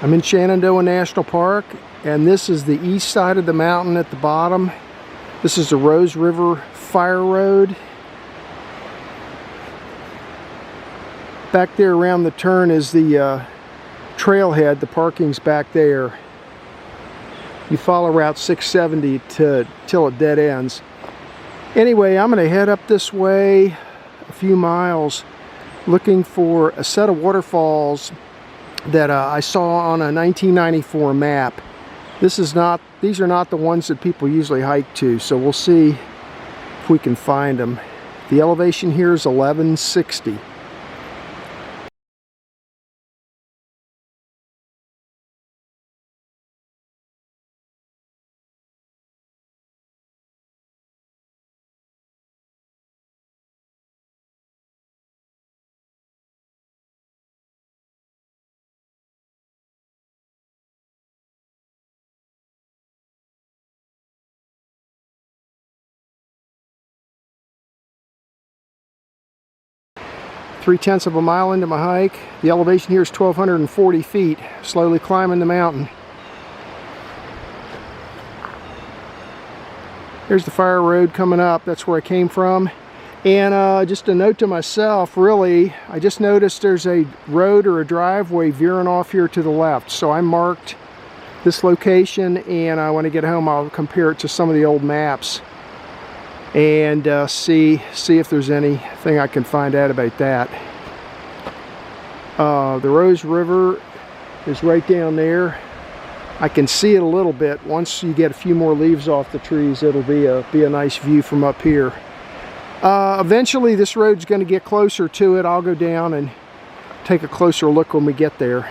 I'm in Shenandoah National Park, and this is the east side of the mountain at the bottom. This is the Rose River Fire Road. Back there around the turn is the trailhead. The parking's back there. You follow Route 670 till it dead ends. Anyway, I'm going to head up this way a few miles looking for a set of waterfalls that I saw on a 1994 map. These are not the ones that people usually hike to, so we'll see if we can find them. The elevation here is 1160. Three-tenths of a mile into my hike. The elevation here is 1,240 feet. Slowly climbing the mountain. Here's the fire road coming up. That's where I came from. And just a note to myself, really, I just noticed there's a road or a driveway veering off here to the left. So I marked this location, and when I get home I'll compare it to some of the old maps and see if there's anything I can find out about that. The Rose River is right down there. I can see it a little bit. Once you get a few more leaves off the trees, it'll be a nice view from up here. Eventually this road's going to get closer to it. I'll go down and take a closer look when we get there.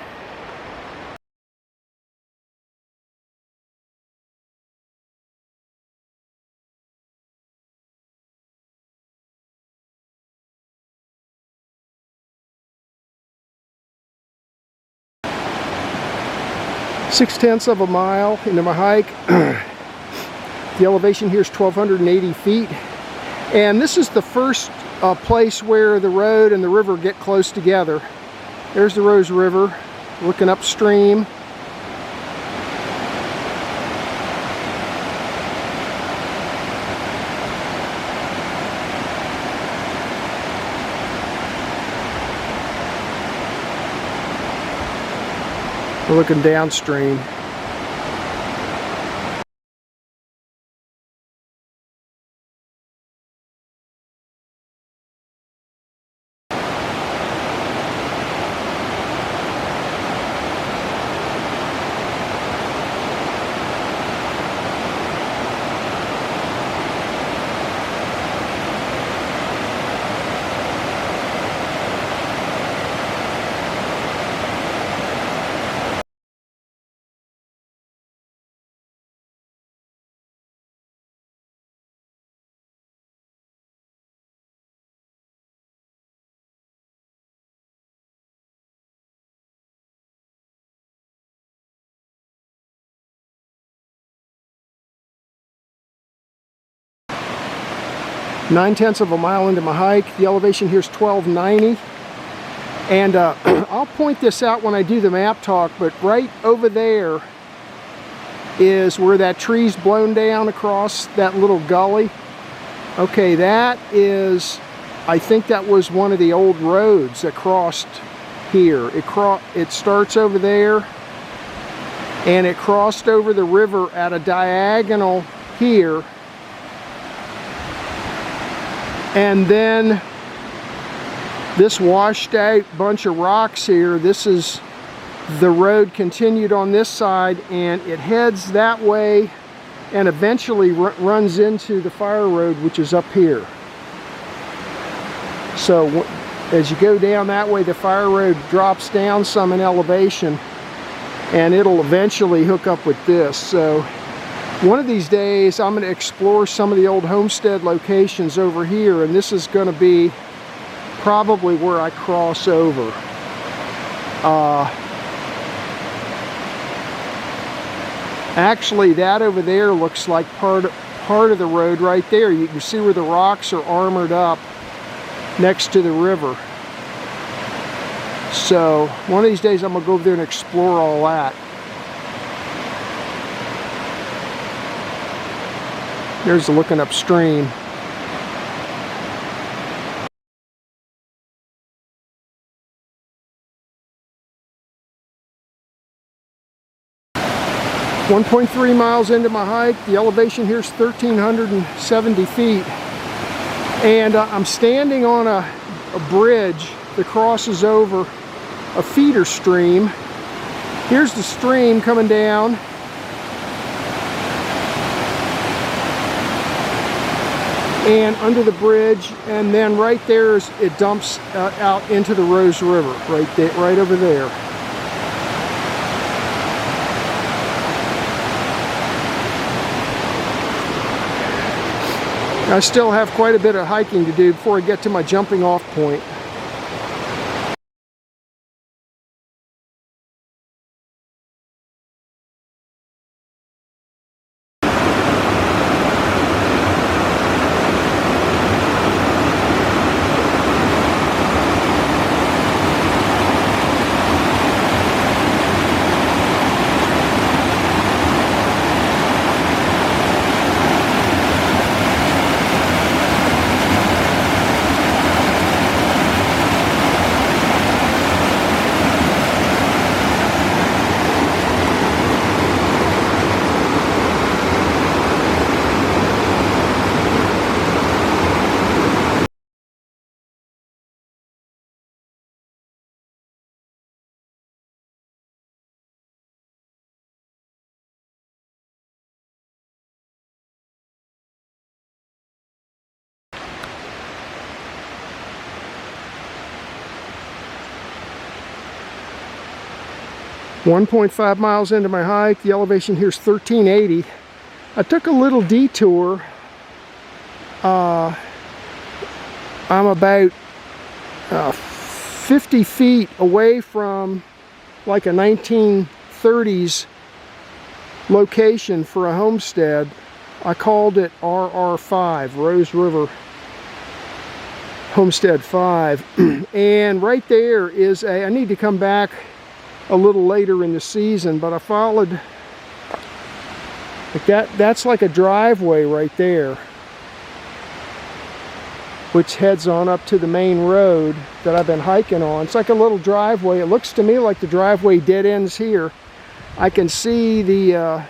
Six-tenths of a mile into my hike. The elevation here is 1,280 feet. And this is the first place where the road and the river get close together. There's the Rose River, looking upstream. We're looking downstream. Nine-tenths of a mile into my hike. The elevation here is 1,290. And I'll point this out when I do the map talk, but right over there is where that tree's blown down across that little gully. Okay, that is, I think that was one of the old roads that crossed here. It starts over there, and it crossed over the river at a diagonal here. And then this washed out bunch of rocks here, this is the road continued on this side, and it heads that way and eventually runs into the fire road, which is up here. So as you go down that way, the fire road drops down some in elevation, and it'll eventually hook up with this. So one of these days I'm going to explore some of the old homestead locations over here, and this is going to be probably where I cross over. Actually, that over there looks like part of the road right there. You can see where the rocks are armored up next to the river. So one of these days I'm gonna go over there and explore all that. There's the looking upstream. .3 miles into my hike. The elevation here is 1,370 feet. And I'm standing on a bridge that crosses over a feeder stream. Here's the stream coming down. And under the bridge, and then right there it dumps out into the Rose River, right over there. I still have quite a bit of hiking to do before I get to my jumping off point. .5 miles into my hike. The elevation here is 1,380. I took a little detour. I'm about 50 feet away from like a 1930s location for a homestead. I called it RR5, Rose River Homestead 5. And right there is I need to come back a little later in the season, but I followed like that's like a driveway right there, which heads on up to the main road that I've been hiking on. It's like a little driveway. It looks to me like the driveway dead ends here. I can see the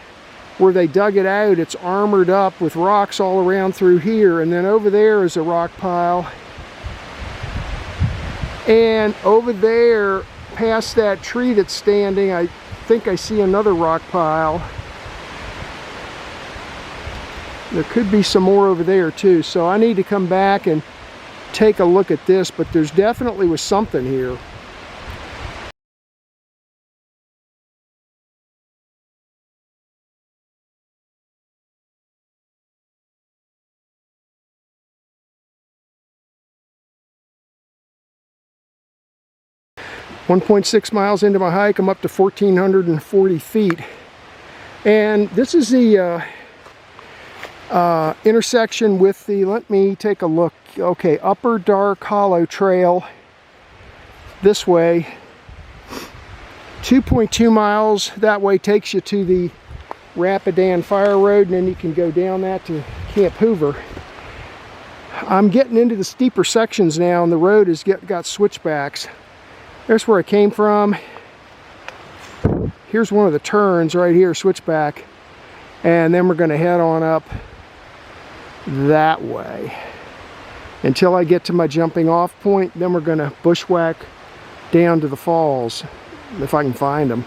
where they dug it out. It's armored up with rocks all around through here, and then over there is a rock pile, and over there past that tree that's standing, I think I see another rock pile. There could be some more over there too, so I need to come back and take a look at this, but there's definitely was something here. .6 miles into my hike, I'm up to 1,440 feet. And this is the intersection with the, let me take a look. Okay, Upper Dark Hollow Trail this way. 2.2 miles that way takes you to the Rapidan Fire Road, and then you can go down that to Camp Hoover. I'm getting into the steeper sections now, and the road has got switchbacks. There's where I came from. Here's one of the turns right here, switchback. And then we're going to head on up that way until I get to my jumping off point. Then we're going to bushwhack down to the falls, if I can find them.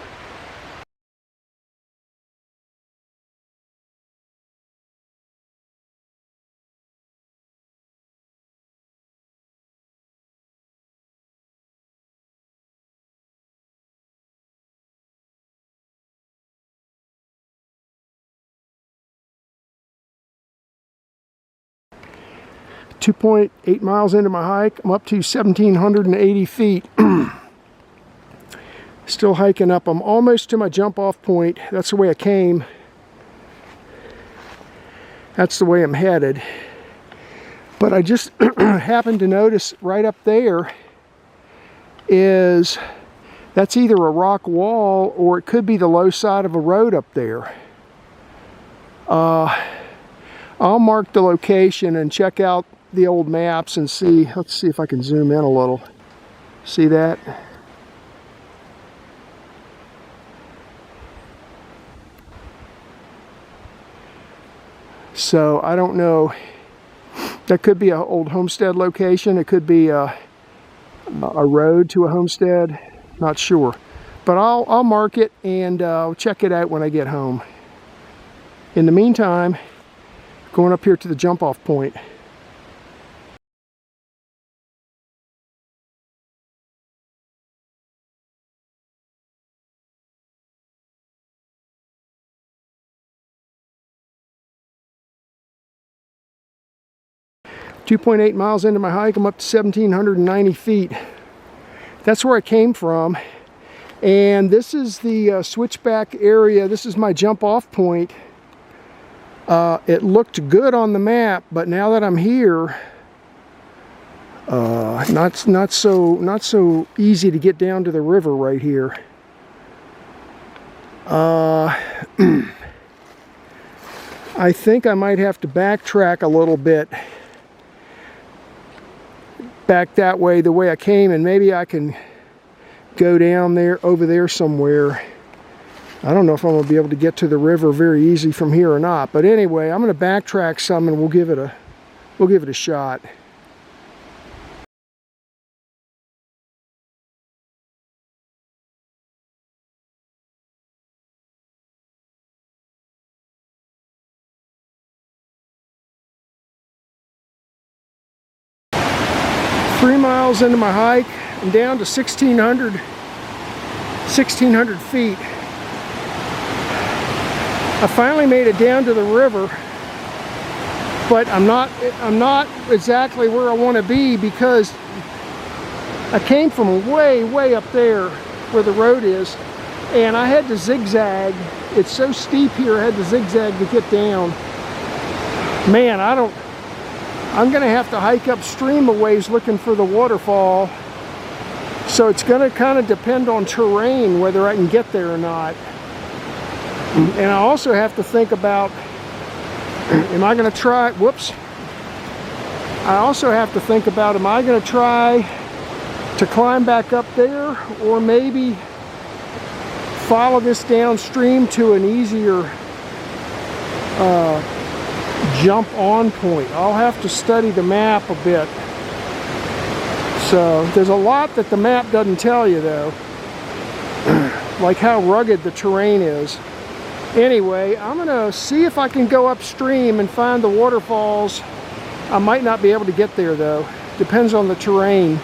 .8 miles into my hike, I'm up to 1,780 feet. Still hiking up. I'm almost to my jump off point. That's the way I came. That's the way I'm headed. But I just happened to notice right up there is that's either a rock wall or it could be the low side of a road up there. I'll mark the location and check out the old maps and see. Let's see if I can zoom in a little. See that? So I don't know. That could be an old homestead location. It could be a road to a homestead. Not sure. But I'll mark it and I'll check it out when I get home. In the meantime, going up here to the jump off point. .8 miles into my hike, I'm up to 1,790 feet. That's where I came from. And this is the switchback area. This is my jump off point. It looked good on the map, but now that I'm here, not so easy to get down to the river right here. I think I might have to backtrack a little bit back that way, the way I came, and maybe I can go down there, over there somewhere. I don't know if I'm going to be able to get to the river very easy from here or not, but anyway, I'm going to backtrack some and we'll give it a shot. Three miles into my hike, I'm down to 1,600 feet. I finally made it down to the river, but I'm not exactly where I want to be because I came from way up there where the road is, and I had to zigzag. It's so steep here, I had to zigzag to get down. Man, I'm gonna have to hike upstream a ways looking for the waterfall. So it's gonna kind of depend on terrain whether I can get there or not. And I also have to think about, am I gonna try, whoops. I also have to think about, am I gonna try to climb back up there or maybe follow this downstream to an easier jump on point. I'll have to study the map a bit. So there's a lot that the map doesn't tell you though, like how rugged the terrain is. Anyway, I'm gonna see if I can go upstream and find the waterfalls. I might not be able to get there though. Depends on the terrain.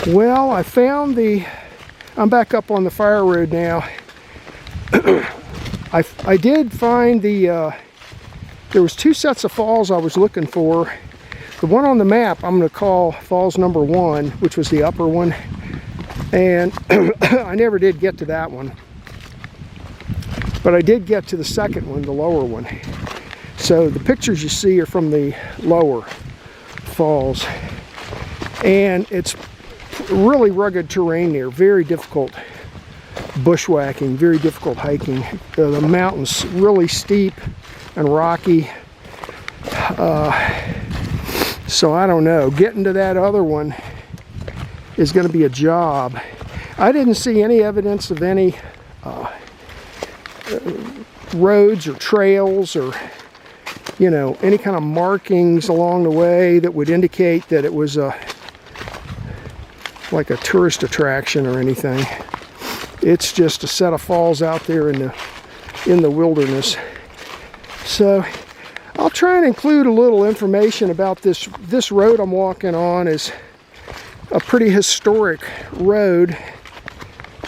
Well, I found the I'm back up on the fire road now. I did find there was 2 sets of falls I was looking for. The one on the map I'm going to call falls number 1, which was the upper one, and I never did get to that one, but I did get to the second one, the lower one. So the pictures you see are from the lower falls, and it's really rugged terrain there, very difficult bushwhacking, very difficult hiking. The mountain's really steep and rocky. So I don't know, getting to that other one is going to be a job. I didn't see any evidence of any roads or trails or, you know, any kind of markings along the way that would indicate that it was like a tourist attraction or anything. It's just a set of falls out there in the wilderness. So I'll try and include a little information about this road I'm walking on. Is a pretty historic road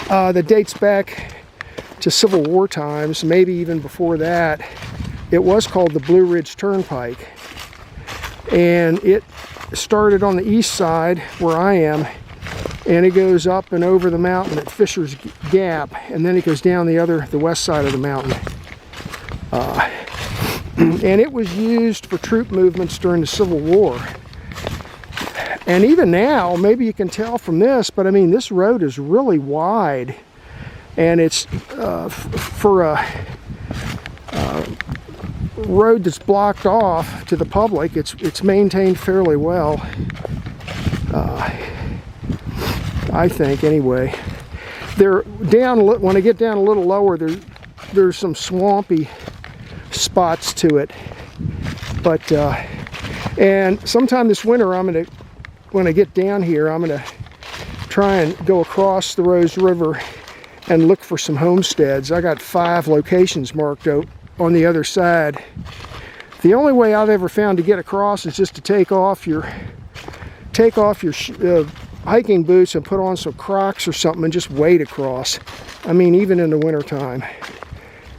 that dates back to Civil War times, maybe even before that. It was called the Blue Ridge Turnpike, and it started on the east side where I am, and it goes up and over the mountain at Fisher's Gap, and then it goes down the west side of the mountain. And it was used for troop movements during the Civil War. And even now, maybe you can tell from this, but I mean, this road is really wide, and it's for a road that's blocked off to the public. It's maintained fairly well, I think. Anyway, when I get down a little lower, there's some swampy spots to it, but and sometime this winter when I get down here, I'm gonna try and go across the Rose River and look for some homesteads. I got 5 locations marked out on the other side. The only way I've ever found to get across is just to take off your hiking boots and put on some Crocs or something and just wade across. I mean, even in the winter time.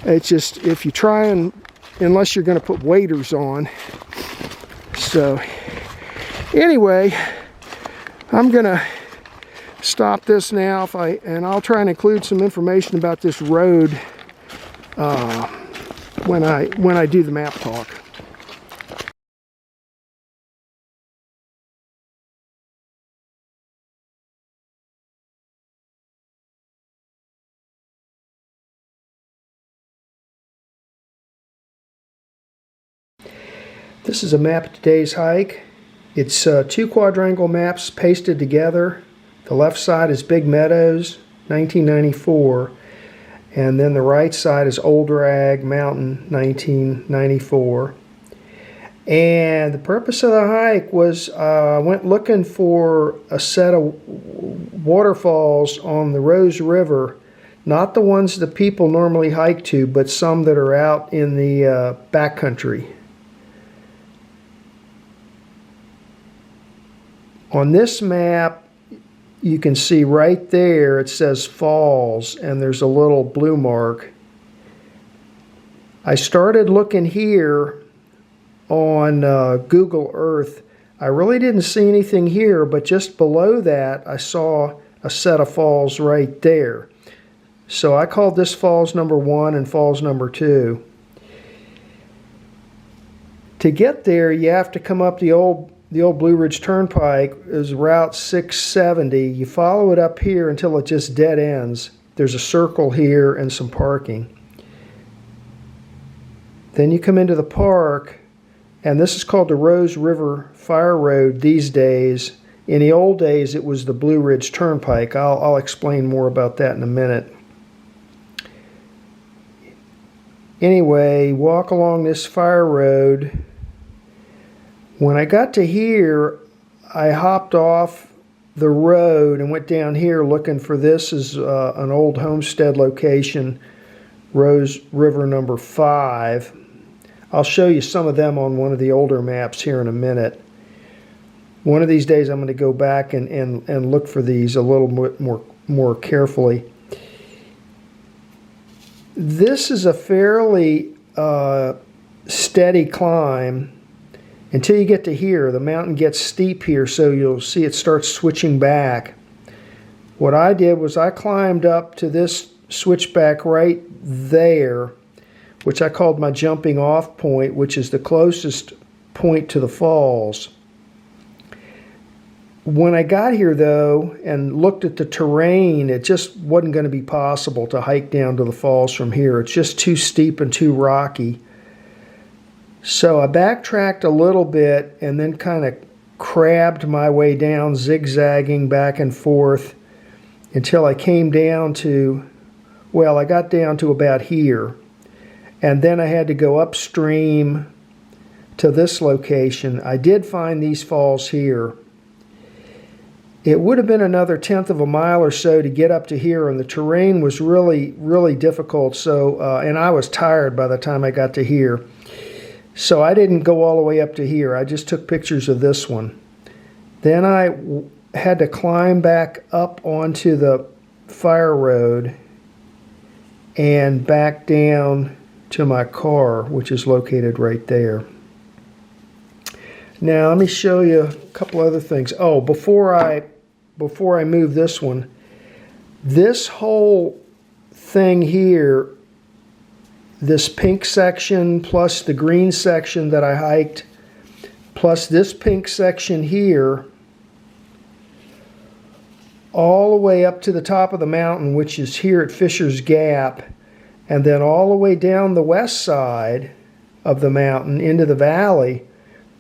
It's just, if you try and, unless you're going to put waders on. So anyway, I'm going to stop this now, and I'll try and include some information about this road when I do the map talk. This is a map of today's hike. It's 2 quadrangle maps pasted together. The left side is Big Meadows, 1994, and then the right side is Old Rag Mountain, 1994. And the purpose of the hike was I went looking for a set of waterfalls on the Rose River, not the ones that people normally hike to, but some that are out in the backcountry. On this map, you can see right there it says falls, and there's a little blue mark. I started looking here on Google Earth. I really didn't see anything here, but just below that I saw a set of falls right there. So I called this falls number 1 and falls number 2. To get there, you have to come up the old Blue Ridge Turnpike. Is Route 670. You follow it up here until it just dead ends. There's a circle here and some parking. Then you come into the park, and this is called the Rose River Fire Road these days. In the old days, it was the Blue Ridge Turnpike. I'll explain more about that in a minute. Anyway, walk along this fire road. When I got to here, I hopped off the road and went down here looking for this is an old homestead location, Rose River number 5. I'll show you some of them on one of the older maps here in a minute. One of these days I'm going to go back and look for these a little bit more more carefully. This is a fairly steady climb until you get to here. The mountain gets steep here, so you'll see it starts switching back. What I did was I climbed up to this switchback right there, which I called my jumping off point, which is the closest point to the falls. When I got here, though, and looked at the terrain, it just wasn't going to be possible to hike down to the falls from here. It's just too steep and too rocky. So I backtracked a little bit and then kind of crabbed my way down, zigzagging back and forth until I came down to, well, I got down to about here. And then I had to go upstream to this location. I did find these falls here. It would have been another 1/10 of a mile or so to get up to here, and the terrain was really, really difficult. So, and I was tired by the time I got to here. So I didn't go all the way up to here. I just took pictures of this one. Then I had to climb back up onto the fire road and back down to my car, which is located right there. Now let me show you a couple other things. Oh, before I move this one, this whole thing here, this pink section plus the green section that I hiked, plus this pink section here, all the way up to the top of the mountain, which is here at Fisher's Gap, and then all the way down the west side of the mountain into the valley,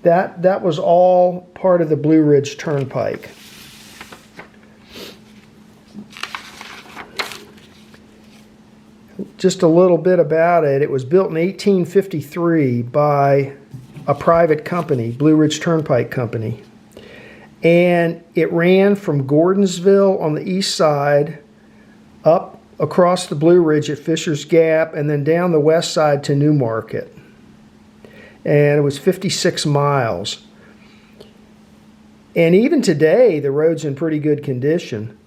that was all part of the Blue Ridge Turnpike. Just a little bit about it. It was built in 1853 by a private company, Blue Ridge Turnpike Company. And it ran from Gordonsville on the east side up across the Blue Ridge at Fisher's Gap and then down the west side to Newmarket. And it was 56 miles. And even today, the road's in pretty good condition.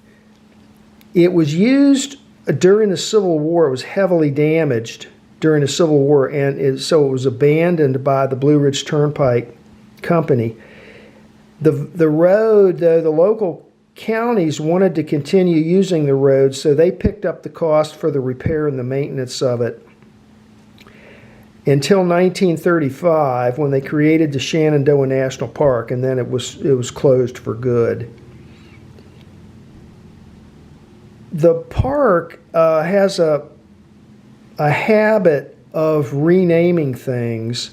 It was used during the Civil War. It was heavily damaged during the Civil War, and so it was abandoned by the Blue Ridge Turnpike Company. The road, though, the local counties wanted to continue using the road, so they picked up the cost for the repair and the maintenance of it until 1935, when they created the Shenandoah National Park, and then it was closed for good. The park has a habit of renaming things,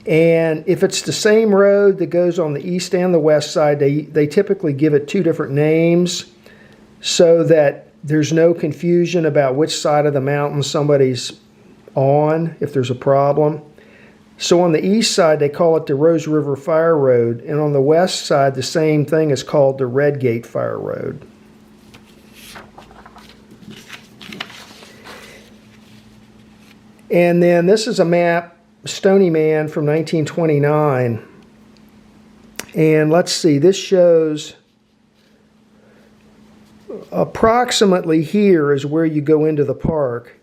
and if it's the same road that goes on the east and the west side, they typically give it two different names so that there's no confusion about which side of the mountain somebody's on if there's a problem. So on the east side, they call it the Rose River Fire Road, and on the west side, the same thing is called the Red Gate Fire Road. And then this is a map, Stony Man, from 1929. And let's see, this shows approximately here is where you go into the park.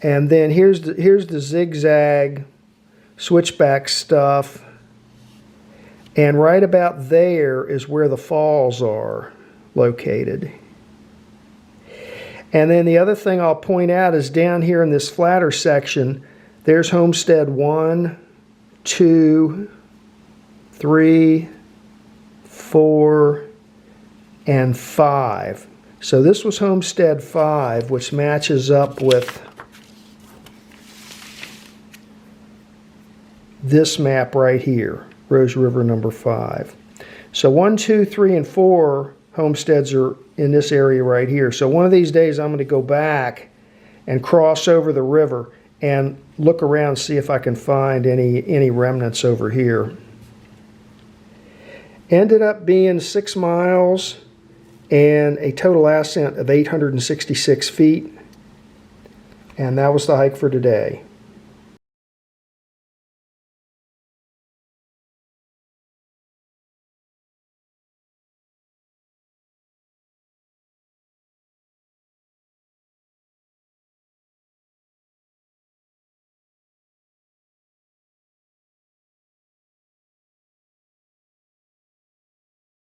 And then here's the zigzag switchback stuff. And right about there is where the falls are located. And then the other thing I'll point out is down here in this flatter section, there's Homestead 1, 2, 3, 4, and 5. So this was Homestead 5, which matches up with this map right here, Rose River number 5. So 1, 2, 3, and 4 homesteads are in this area right here. So one of these days I'm going to go back and cross over the river and look around, see if I can find any remnants over here. Ended up being 6 miles and a total ascent of 866 feet. And that was the hike for today.